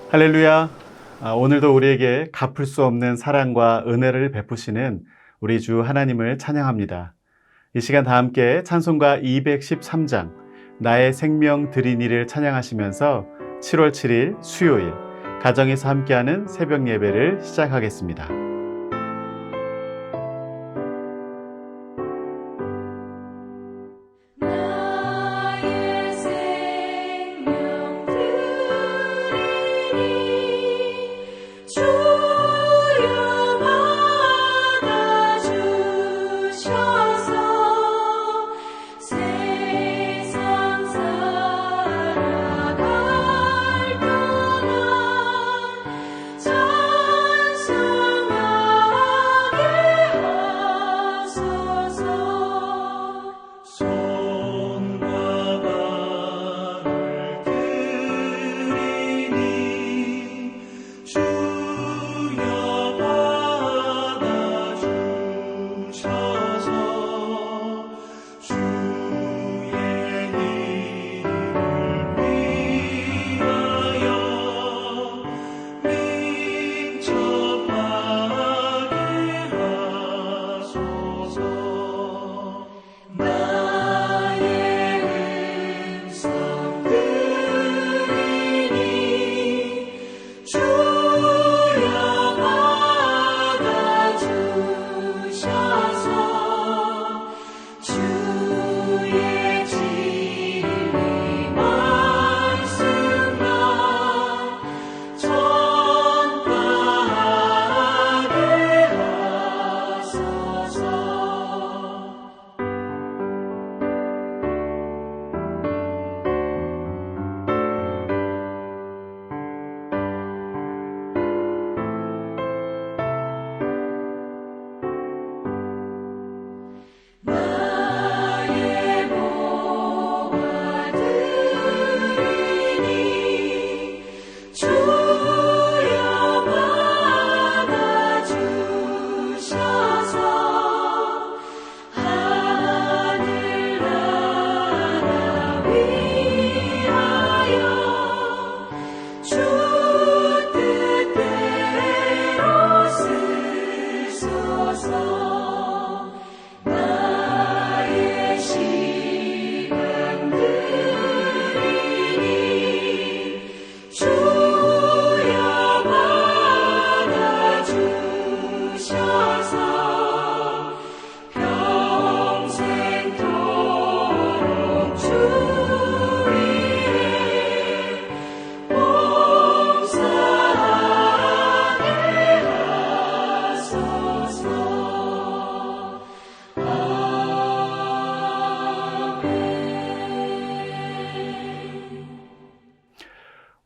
할렐루야. 오늘도 우리에게 갚을 수 없는 사랑과 은혜를 베푸시는 우리 주 하나님을 찬양합니다. 이 시간 다 함께 찬송가 213장 나의 생명 드리니를 찬양하시면서 7월 7일 수요일 가정에서 함께하는 새벽 예배를 시작하겠습니다.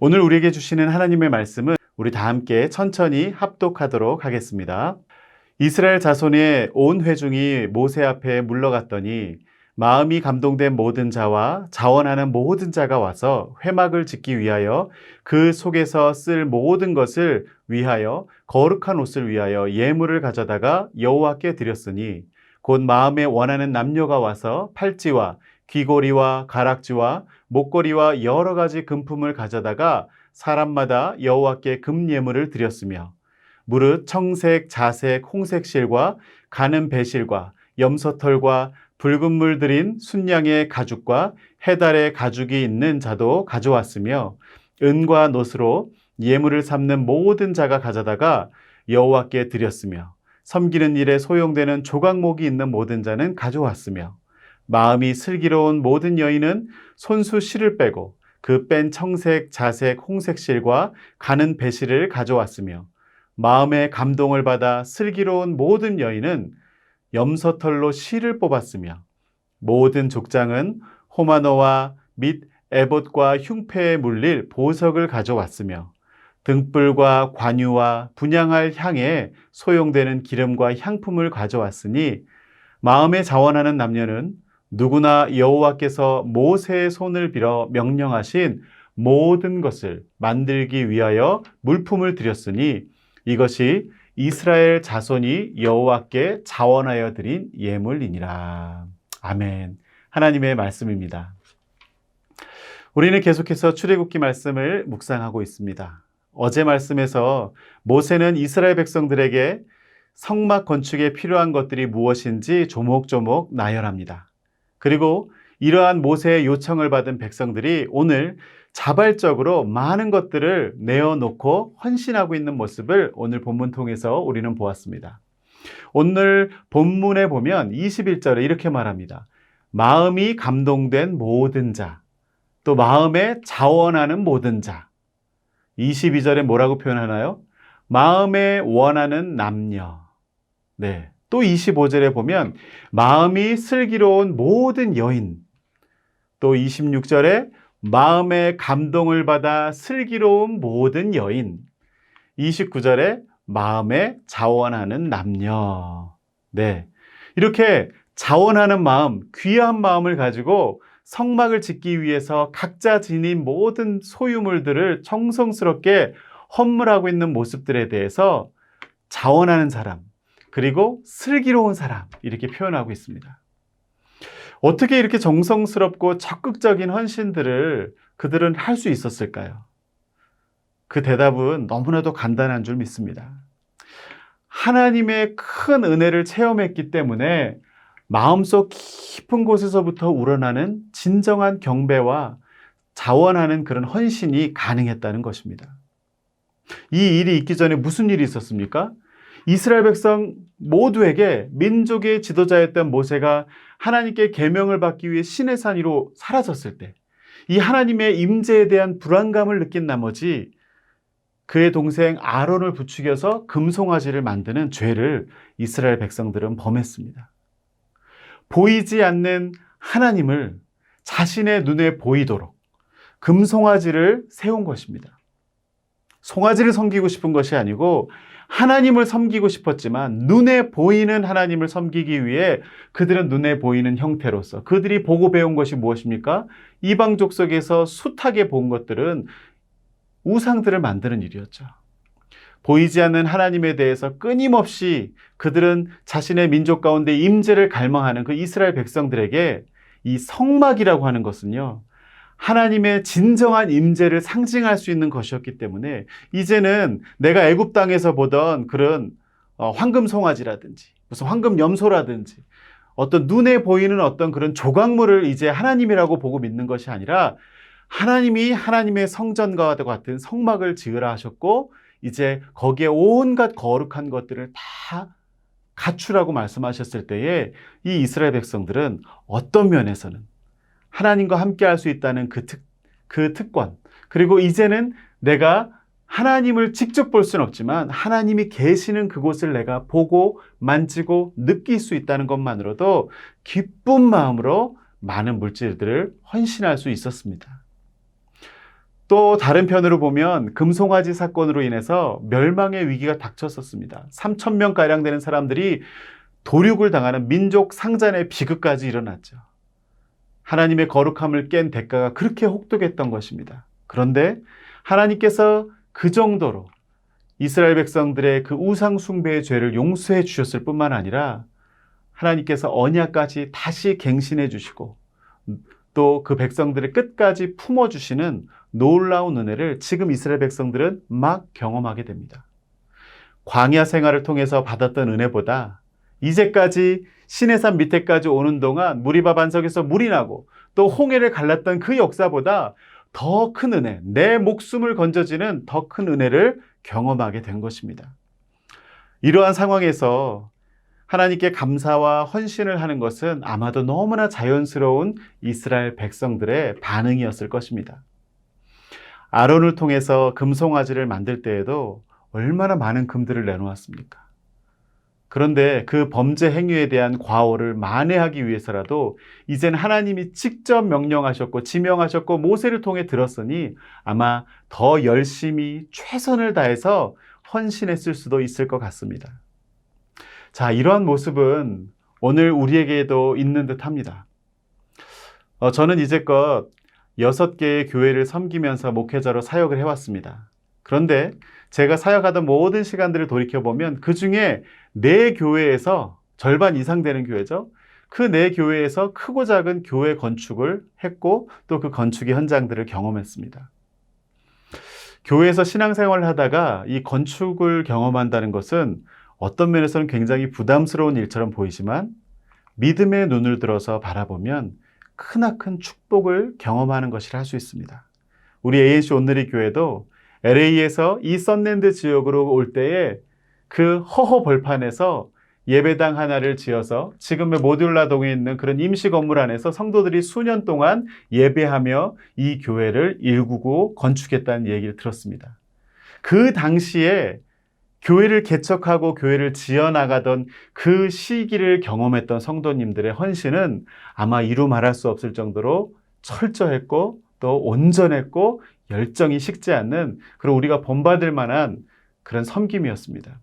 오늘 우리에게 주시는 하나님의 말씀은 우리 다 함께 천천히 합독하도록 하겠습니다. 이스라엘 자손의 온 회중이 모세 앞에 물러갔더니 마음이 감동된 모든 자와 자원하는 모든 자가 와서 회막을 짓기 위하여 그 속에서 쓸 모든 것을 위하여 거룩한 옷을 위하여 예물을 가져다가 여호와께 드렸으니 곧 마음에 원하는 남녀가 와서 팔찌와 귀고리와 가락지와 목걸이와 여러 가지 금품을 가져다가 사람마다 여호와께 금예물을 드렸으며 무릇 청색, 자색, 홍색 실과 가는 배실과 염소털과 붉은 물 들인 순양의 가죽과 해달의 가죽이 있는 자도 가져왔으며 은과 노스로 예물을 삼는 모든 자가 가져다가 여호와께 드렸으며 섬기는 일에 소용되는 조각목이 있는 모든 자는 가져왔으며 마음이 슬기로운 모든 여인은 손수 실을 빼고 그 뺀 청색, 자색, 홍색 실과 가는 배실을 가져왔으며 마음의 감동을 받아 슬기로운 모든 여인은 염소털로 실을 뽑았으며 모든 족장은 호마노와 및 에봇과 흉패에 물릴 보석을 가져왔으며 등불과 관유와 분향할 향에 소용되는 기름과 향품을 가져왔으니 마음에 자원하는 남녀는 누구나 여호와께서 모세의 손을 빌어 명령하신 모든 것을 만들기 위하여 물품을 드렸으니 이것이 이스라엘 자손이 여호와께 자원하여 드린 예물이니라. 아멘. 하나님의 말씀입니다. 우리는 계속해서 출애굽기 말씀을 묵상하고 있습니다. 어제 말씀에서 모세는 이스라엘 백성들에게 성막 건축에 필요한 것들이 무엇인지 조목조목 나열합니다. 그리고 이러한 모세의 요청을 받은 백성들이 오늘 자발적으로 많은 것들을 내어놓고 헌신하고 있는 모습을 오늘 본문 통해서 우리는 보았습니다. 오늘 본문에 보면 21절에 이렇게 말합니다. 마음이 감동된 모든 자, 또 마음에 자원하는 모든 자. 22절에 뭐라고 표현하나요? 마음에 원하는 남녀. 네. 또 25절에 보면 마음이 슬기로운 모든 여인. 또 26절에 마음의 감동을 받아 슬기로운 모든 여인. 29절에 마음에 자원하는 남녀. 네. 이렇게 자원하는 마음, 귀한 마음을 가지고 성막을 짓기 위해서 각자 지닌 모든 소유물들을 정성스럽게 헌물하고 있는 모습들에 대해서 자원하는 사람, 그리고 슬기로운 사람, 이렇게 표현하고 있습니다. 어떻게 이렇게 정성스럽고 적극적인 헌신들을 그들은 할 수 있었을까요? 그 대답은 너무나도 간단한 줄 믿습니다. 하나님의 큰 은혜를 체험했기 때문에 마음속 깊은 곳에서부터 우러나는 진정한 경배와 자원하는 그런 헌신이 가능했다는 것입니다. 이 일이 있기 전에 무슨 일이 있었습니까? 이스라엘 백성 모두에게 민족의 지도자였던 모세가 하나님께 계명을 받기 위해 시내 산 위로 사라졌을 때 이 하나님의 임재에 대한 불안감을 느낀 나머지 그의 동생 아론을 부추겨서 금송아지를 만드는 죄를 이스라엘 백성들은 범했습니다. 보이지 않는 하나님을 자신의 눈에 보이도록 금송아지를 세운 것입니다. 송아지를 섬기고 싶은 것이 아니고 하나님을 섬기고 싶었지만 눈에 보이는 하나님을 섬기기 위해 그들은 눈에 보이는 형태로서 그들이 보고 배운 것이 무엇입니까? 이방 족속에서 숱하게 본 것들은 우상들을 만드는 일이었죠. 보이지 않는 하나님에 대해서 끊임없이 그들은 자신의 민족 가운데 임재를 갈망하는 그 이스라엘 백성들에게 이 성막이라고 하는 것은요, 하나님의 진정한 임재를 상징할 수 있는 것이었기 때문에 이제는 내가 애굽 땅에서 보던 그런 황금 송아지라든지 무슨 황금 염소라든지 어떤 눈에 보이는 어떤 그런 조각물을 이제 하나님이라고 보고 믿는 것이 아니라 하나님이 하나님의 성전과 같은 성막을 지으라 하셨고 이제 거기에 온갖 거룩한 것들을 다 갖추라고 말씀하셨을 때에 이 이스라엘 백성들은 어떤 면에서는 하나님과 함께 할 수 있다는 그 특권, 그리고 이제는 내가 하나님을 직접 볼 수는 없지만 하나님이 계시는 그곳을 내가 보고 만지고 느낄 수 있다는 것만으로도 기쁜 마음으로 많은 물질들을 헌신할 수 있었습니다. 또 다른 편으로 보면 금송아지 사건으로 인해서 멸망의 위기가 닥쳤었습니다. 3,000명가량 되는 사람들이 도륙을 당하는 민족 상잔의 비극까지 일어났죠. 하나님의 거룩함을 깬 대가가 그렇게 혹독했던 것입니다. 그런데 하나님께서 그 정도로 이스라엘 백성들의 그 우상 숭배의 죄를 용서해 주셨을 뿐만 아니라 하나님께서 언약까지 다시 갱신해 주시고 또 그 백성들의 끝까지 품어주시는 놀라운 은혜를 지금 이스라엘 백성들은 막 경험하게 됩니다. 광야 생활을 통해서 받았던 은혜보다 이제까지 시내산 밑에까지 오는 동안 무리바 반석에서 물이 나고 또 홍해를 갈랐던 그 역사보다 더 큰 은혜, 내 목숨을 건져지는 더 큰 은혜를 경험하게 된 것입니다. 이러한 상황에서 하나님께 감사와 헌신을 하는 것은 아마도 너무나 자연스러운 이스라엘 백성들의 반응이었을 것입니다. 아론을 통해서 금송아지를 만들 때에도 얼마나 많은 금들을 내놓았습니까? 그런데 그 범죄 행위에 대한 과오를 만회하기 위해서라도 이젠 하나님이 직접 명령하셨고 지명하셨고 모세를 통해 들었으니 아마 더 열심히 최선을 다해서 헌신했을 수도 있을 것 같습니다. 자, 이러한 모습은 오늘 우리에게도 있는 듯 합니다. 저는 이제껏 6개의 교회를 섬기면서 목회자로 사역을 해왔습니다. 그런데 제가 사역하던 모든 시간들을 돌이켜보면 그 중에 4교회에서 절반 이상 되는 교회죠. 그 4교회에서 크고 작은 교회 건축을 했고 또 그 건축의 현장들을 경험했습니다. 교회에서 신앙생활을 하다가 이 건축을 경험한다는 것은 어떤 면에서는 굉장히 부담스러운 일처럼 보이지만 믿음의 눈을 들어서 바라보면 크나큰 축복을 경험하는 것이라 할 수 있습니다. 우리 ANC 온누리 교회도 LA에서 이 썬랜드 지역으로 올 때에 그 허허 벌판에서 예배당 하나를 지어서 지금의 모듈라 동에 있는 그런 임시 건물 안에서 성도들이 수년 동안 예배하며 이 교회를 일구고 건축했다는 얘기를 들었습니다. 그 당시에 교회를 개척하고 교회를 지어나가던 그 시기를 경험했던 성도님들의 헌신은 아마 이루 말할 수 없을 정도로 철저했고 또 온전했고 열정이 식지 않는 그런 우리가 본받을 만한 그런 섬김이었습니다.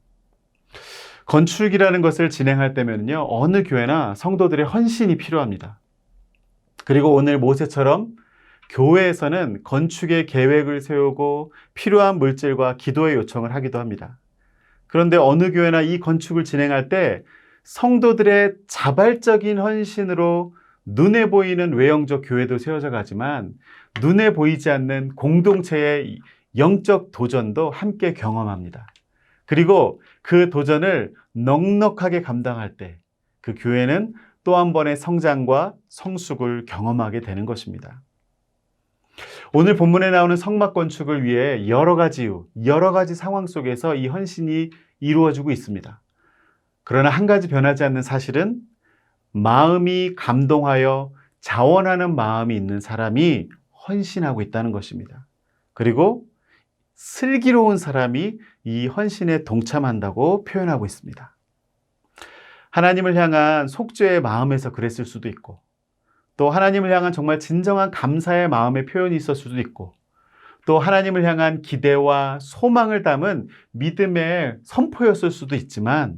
건축이라는 것을 진행할 때면요, 어느 교회나 성도들의 헌신이 필요합니다. 그리고 오늘 모세처럼 교회에서는 건축의 계획을 세우고 필요한 물질과 기도의 요청을 하기도 합니다. 그런데 어느 교회나 이 건축을 진행할 때 성도들의 자발적인 헌신으로 눈에 보이는 외형적 교회도 세워져 가지만 눈에 보이지 않는 공동체의 영적 도전도 함께 경험합니다. 그리고 그 도전을 넉넉하게 감당할 때 그 교회는 또 한 번의 성장과 성숙을 경험하게 되는 것입니다. 오늘 본문에 나오는 성막 건축을 위해 여러 가지 이유, 여러 가지 상황 속에서 이 헌신이 이루어지고 있습니다. 그러나 한 가지 변하지 않는 사실은 마음이 감동하여 자원하는 마음이 있는 사람이 헌신하고 있다는 것입니다. 그리고 슬기로운 사람이 이 헌신에 동참한다고 표현하고 있습니다. 하나님을 향한 속죄의 마음에서 그랬을 수도 있고 또 하나님을 향한 정말 진정한 감사의 마음의 표현이 있을 수도 있고 또 하나님을 향한 기대와 소망을 담은 믿음의 선포였을 수도 있지만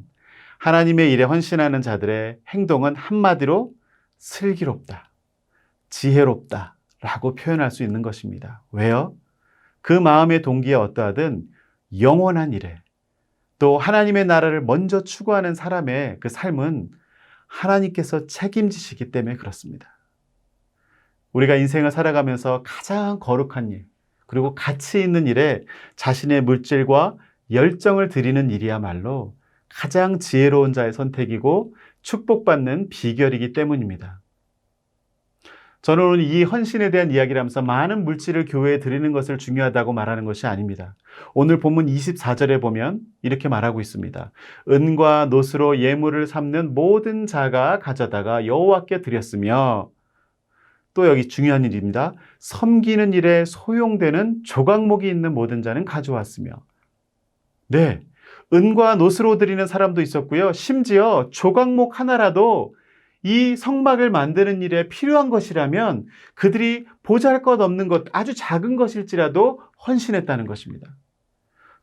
하나님의 일에 헌신하는 자들의 행동은 한마디로 슬기롭다, 지혜롭다 라고 표현할 수 있는 것입니다. 왜요? 그 마음의 동기에 어떠하든 영원한 일에 또 하나님의 나라를 먼저 추구하는 사람의 그 삶은 하나님께서 책임지시기 때문에 그렇습니다. 우리가 인생을 살아가면서 가장 거룩한 일, 그리고 가치 있는 일에 자신의 물질과 열정을 드리는 일이야말로 가장 지혜로운 자의 선택이고 축복받는 비결이기 때문입니다. 저는 오늘 이 헌신에 대한 이야기를 하면서 많은 물질을 교회에 드리는 것을 중요하다고 말하는 것이 아닙니다. 오늘 본문 24절에 보면 이렇게 말하고 있습니다. 은과 노스로 예물을 삼는 모든 자가 가져다가 여호와께 드렸으며 또 여기 중요한 일입니다. 섬기는 일에 소용되는 조각목이 있는 모든 자는 가져왔으며 네, 은과 노스로 드리는 사람도 있었고요. 심지어 조각목 하나라도 이 성막을 만드는 일에 필요한 것이라면 그들이 보잘것없는 것, 아주 작은 것일지라도 헌신했다는 것입니다.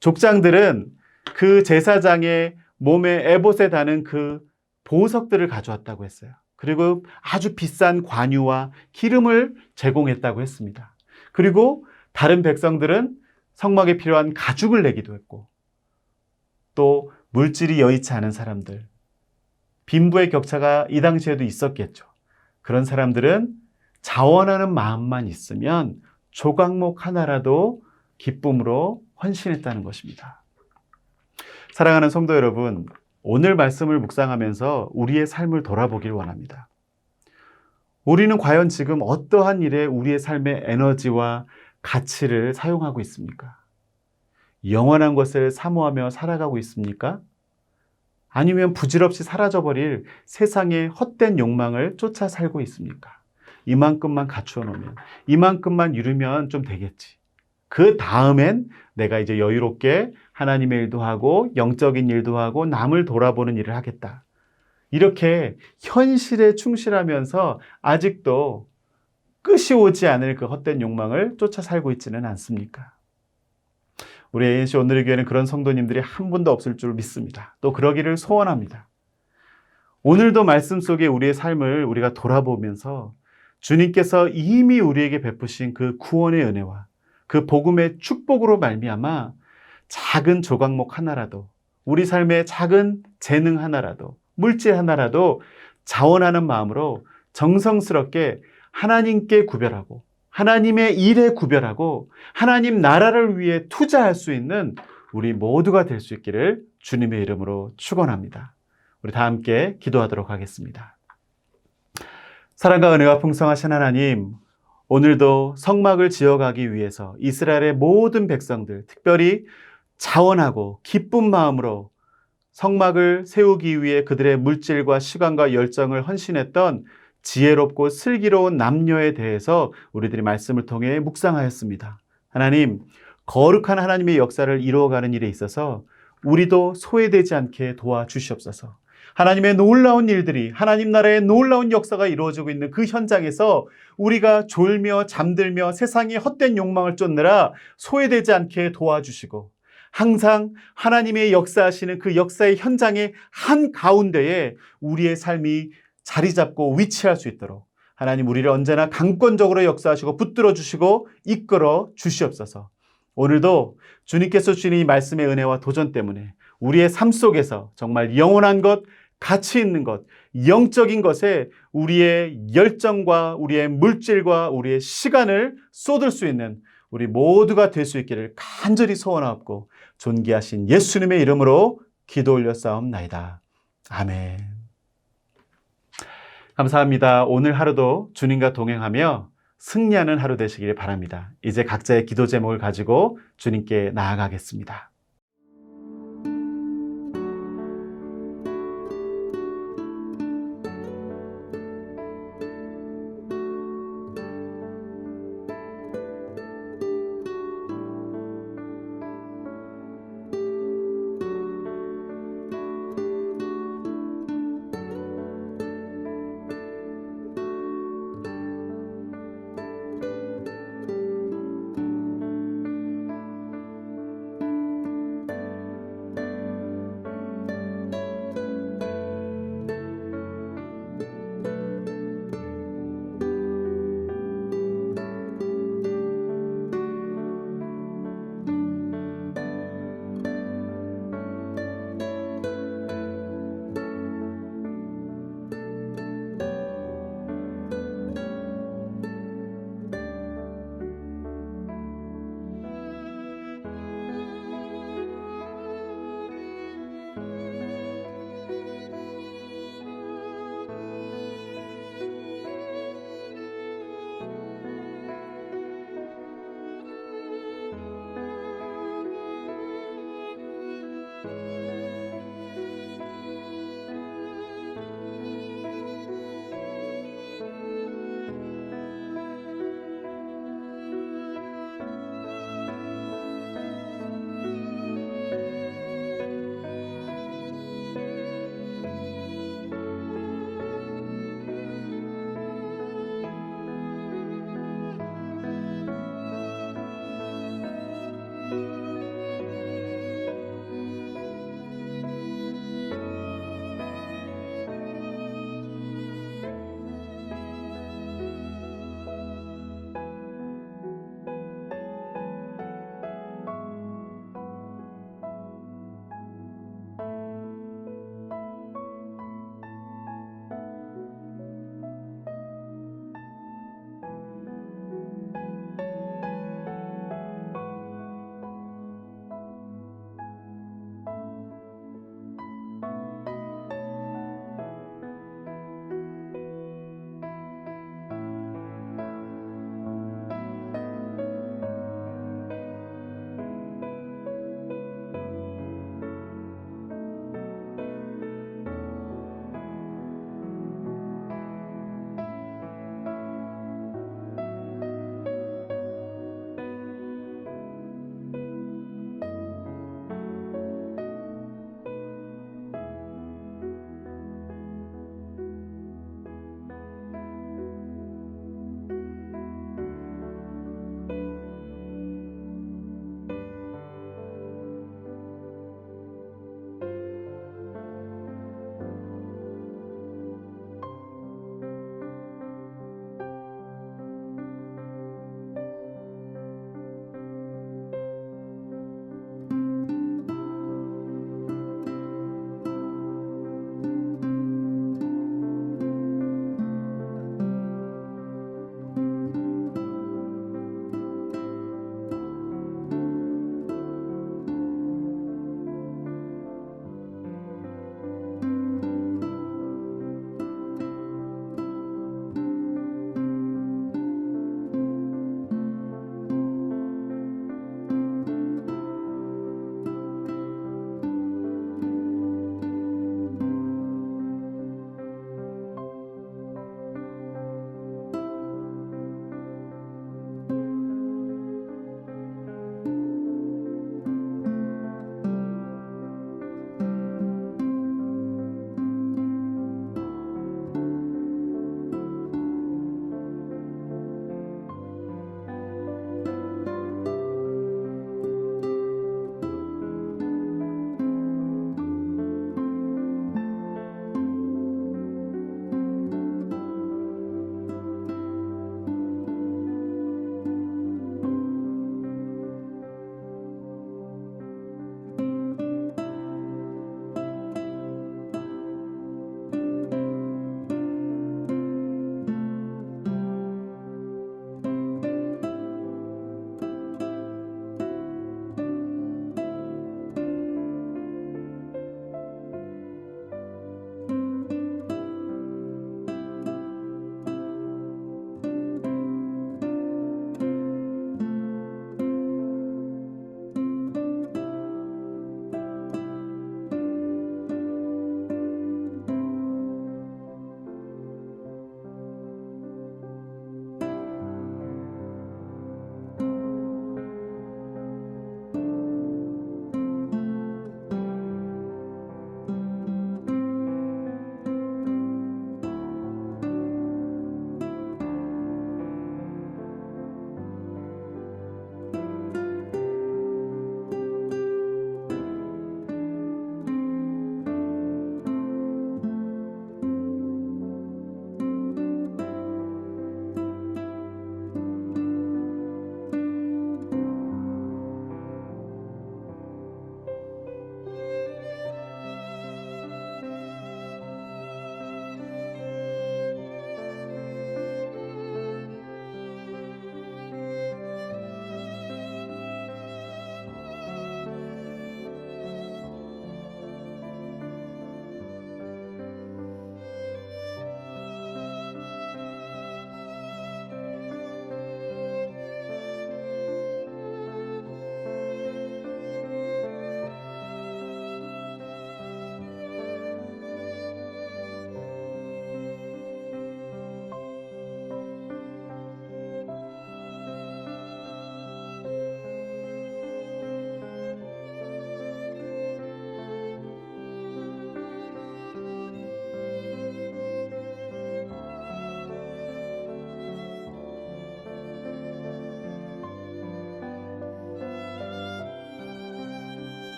족장들은 그 제사장의 몸에 에봇에 다는 그 보석들을 가져왔다고 했어요. 그리고 아주 비싼 관유와 기름을 제공했다고 했습니다. 그리고 다른 백성들은 성막에 필요한 가죽을 내기도 했고 또 물질이 여의치 않은 사람들, 빈부의 격차가 이 당시에도 있었겠죠. 그런 사람들은 자원하는 마음만 있으면 조각목 하나라도 기쁨으로 헌신했다는 것입니다. 사랑하는 성도 여러분, 오늘 말씀을 묵상하면서 우리의 삶을 돌아보길 원합니다. 우리는 과연 지금 어떠한 일에 우리의 삶의 에너지와 가치를 사용하고 있습니까? 영원한 것을 사모하며 살아가고 있습니까? 아니면 부질없이 사라져버릴 세상의 헛된 욕망을 쫓아 살고 있습니까? 이만큼만 갖추어 놓으면, 이만큼만 이루면 좀 되겠지. 그 다음엔 내가 이제 여유롭게 하나님의 일도 하고 영적인 일도 하고 남을 돌아보는 일을 하겠다. 이렇게 현실에 충실하면서 아직도 끝이 오지 않을 그 헛된 욕망을 쫓아 살고 있지는 않습니까? 우리 ANC 오늘의 교회는 그런 성도님들이 한 분도 없을 줄 믿습니다. 또 그러기를 소원합니다. 오늘도 말씀 속에 우리의 삶을 우리가 돌아보면서 주님께서 이미 우리에게 베푸신 그 구원의 은혜와 그 복음의 축복으로 말미암아 작은 조각목 하나라도, 우리 삶의 작은 재능 하나라도, 물질 하나라도 자원하는 마음으로 정성스럽게 하나님께 구별하고 하나님의 일에 구별하고 하나님 나라를 위해 투자할 수 있는 우리 모두가 될 수 있기를 주님의 이름으로 축원합니다. 우리 다 함께 기도하도록 하겠습니다. 사랑과 은혜가 풍성하신 하나님, 오늘도 성막을 지어가기 위해서 이스라엘의 모든 백성들, 특별히 자원하고 기쁜 마음으로 성막을 세우기 위해 그들의 물질과 시간과 열정을 헌신했던 지혜롭고 슬기로운 남녀에 대해서 우리들이 말씀을 통해 묵상하였습니다. 하나님, 거룩한 하나님의 역사를 이루어가는 일에 있어서 우리도 소외되지 않게 도와주시옵소서. 하나님의 놀라운 일들이, 하나님 나라의 놀라운 역사가 이루어지고 있는 그 현장에서 우리가 졸며 잠들며 세상의 헛된 욕망을 쫓느라 소외되지 않게 도와주시고, 항상 하나님의 역사하시는 그 역사의 현장의 한가운데에 우리의 삶이 자리 잡고 위치할 수 있도록 하나님 우리를 언제나 강권적으로 역사하시고 붙들어 주시고 이끌어 주시옵소서. 오늘도 주님께서 주시는 이 말씀의 은혜와 도전 때문에 우리의 삶 속에서 정말 영원한 것, 가치 있는 것, 영적인 것에 우리의 열정과 우리의 물질과 우리의 시간을 쏟을 수 있는 우리 모두가 될 수 있기를 간절히 소원하옵고 존귀하신 예수님의 이름으로 기도 올렸사옵나이다. 아멘. 감사합니다. 오늘 하루도 주님과 동행하며 승리하는 하루 되시길 바랍니다. 이제 각자의 기도 제목을 가지고 주님께 나아가겠습니다.